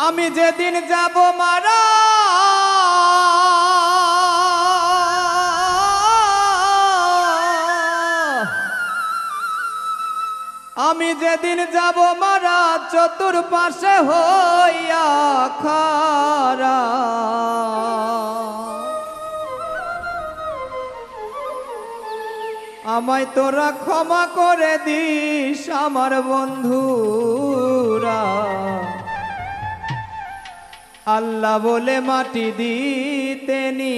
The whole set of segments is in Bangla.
আমি যেদিন যাব মারা আমি যেদিন যাব মারা চতুর্পাশে হইয়া খারা আমায় তোরা ক্ষমা করে দিস আমার বন্ধুরা আল্লাহ বলে মাটি দিতেনি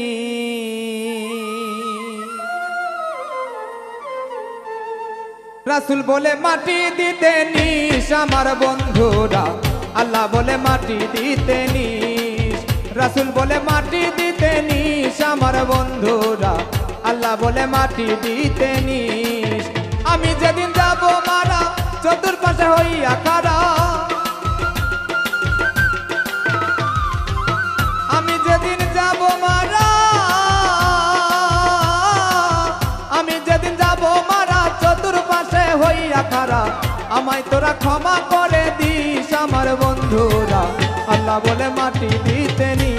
রাসূল বলে মাটি দিতেনি আমার বন্ধুরা আল্লাহ বলে মাটি দিতেনি রাসূল বলে মাটি দিতেনি আমার বন্ধুরা আল্লাহ বলে মাটি দিতেনি আমি যেদিন যাব মারা চতুর্পাশে হইয়া খাড়া আমি যেদিন যাব মারা আমি যেদিন যাব মারা চতুর্পাশে হইয়া খাড়া আমায় তোরা ক্ষমা করে দিস আমার বন্ধুরা আল্লাহ বলে মাটি দিতেনি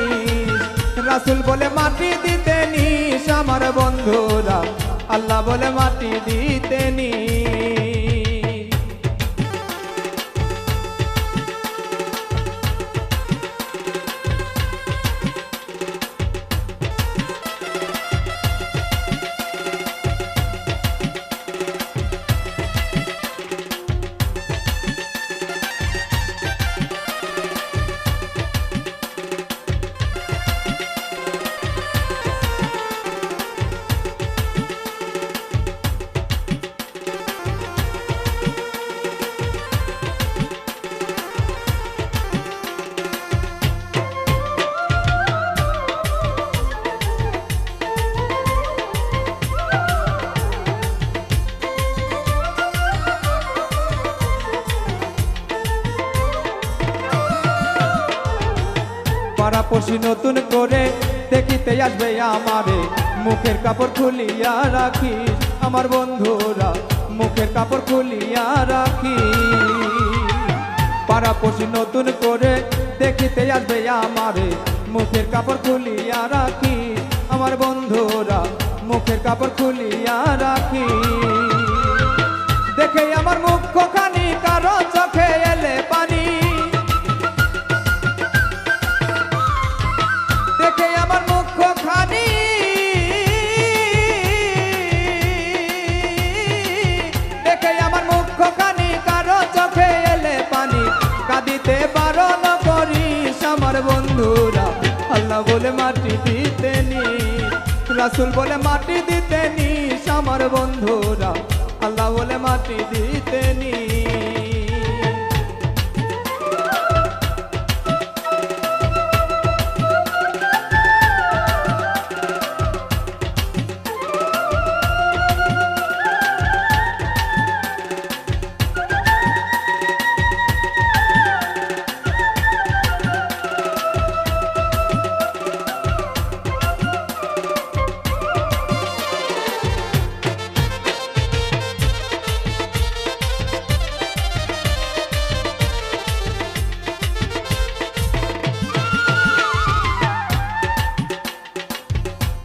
রাসূল বলে মাটি দিতেনি আমার বন্ধুরা আল্লাহ বলে মাটি দিতেনি পাড়াপড়শি নতুন করে দেখিতে আসবে আমারে মুখের কাপড় খুলিয়া রাখি আমার বন্ধুরা মুখের কাপড় খুলিয়া রাখি পাড়াপড়শি নতুন করে দেখিতে আসবে আমারে মুখের কাপড় খুলিয়া রাখি আমার বন্ধুরা মুখের কাপড় খুলিয়া রাখি দেখে আমার মুখখানি কারো চোখে এলে পানি দেখে আমার মুখখানি দেখে আমার মুখখানি কারো চোখে এলে পানি কাঁদিতে বারণ করিস আমার বন্ধুরা আল্লাহ বলে মাটি দিতেনি রাসূল বলে মাটি দিতেনি আমার বন্ধুরা আল্লাহ বলে মাটি দিতেনি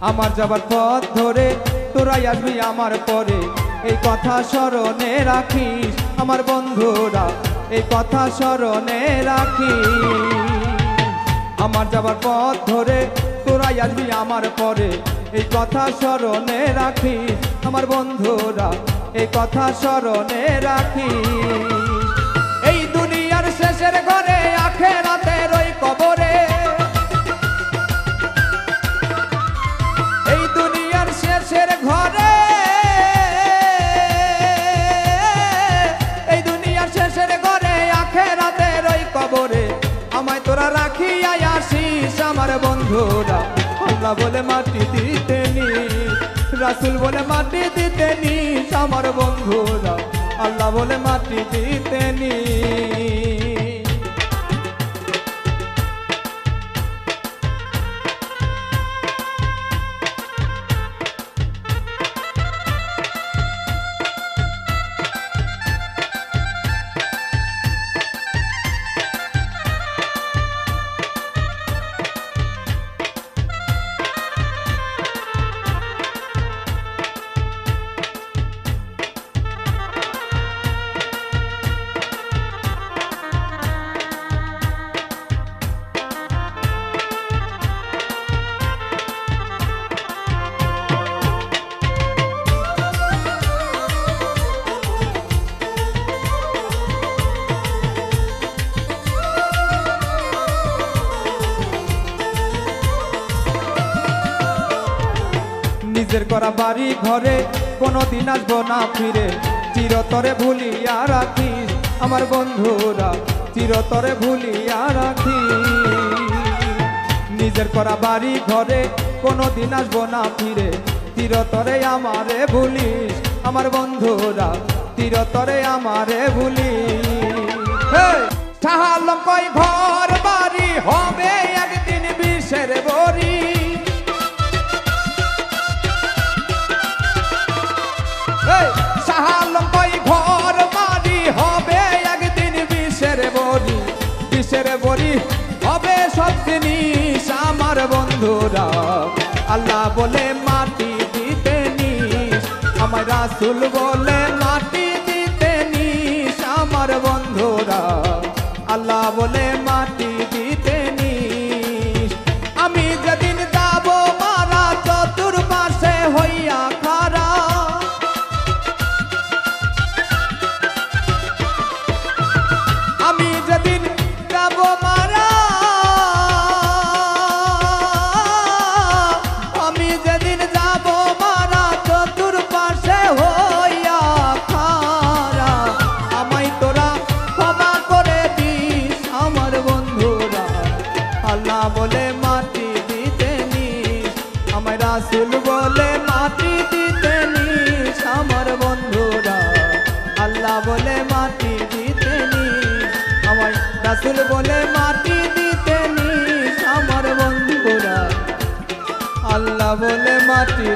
আমার যাবার পথ ধরে তোরাই আসবি আমার পরে এই কথা স্মরণে রাখিস আমার বন্ধুরা এই কথা স্মরণে রাখিস আমার যাবার পথ ধরে তোরাই আসবি আমার পরে এই কথা স্মরণে রাখিস আমার বন্ধুরা এই কথা স্মরণে রাখিস এই দুনিয়ার শেষের ঘরে আখেরাতের ওই কবরে শেষের ঘরে এই দুনিয়ার শেষের ঘরে আখেরাতের ওই কবরে আমায় তোরা রাখিয়া আসিস আমার বন্ধুরা আল্লাহ বলে মাটি দিতেনি রাসূল বলে মাটি দিতেনি আমার বন্ধুরা আল্লাহ বলে মাটি দিতেনি নিজের করা বাড়ি ঘরে কোনোদিন আসবো না ফিরে, চিরতরে ভুলিয়া রাখিস আমার বন্ধুরা, চিরতরে ভুলিয়া রাখিস। নিজের করা বাড়ি ঘরে কোনোদিন আসবো না ফিরে, চিরতরে আমারে ভুলিস আমার বন্ধুরা, চিরতরে আমারে ভুলিস। সাহালম কই ঘর বাড়ি হবে একদিন বিষের বড়ি, সাহালম কই ঘর বাড়ি হবে একদিন বিষের বড়ি, বিষের বড়ি হবে সব জিনিস আমার বন্ধুরা। আল্লাহ বলে মাটি দিতে নিস, আমার রাসূল বলে মাটি দিতে নিস আমার বন্ধুরা। আল্লাহ বলে মাটি দিতে নিস। আমি যেদিন যাব মারা চতুর্পাশে হইয়া খাড়া, আমি যেদিন যাব মারা, আমি যেদিন যাব মারা চতুর্পাশে হইয়া খাড়া, আমায় তোরা ক্ষমা করে দিস আমার বন্ধুরা। আল্লাহ বলে মাটি দিতে নিস, আমায় রাসূল বলে মাটি দিতে নিস আমার বন্ধুরা। আল্লাহ বলে মাটি দিতে নিস, আমায় রাসূল বলে মাটি দিতে নিস আমার বন্ধুরা। আল্লাহ বলে মাটি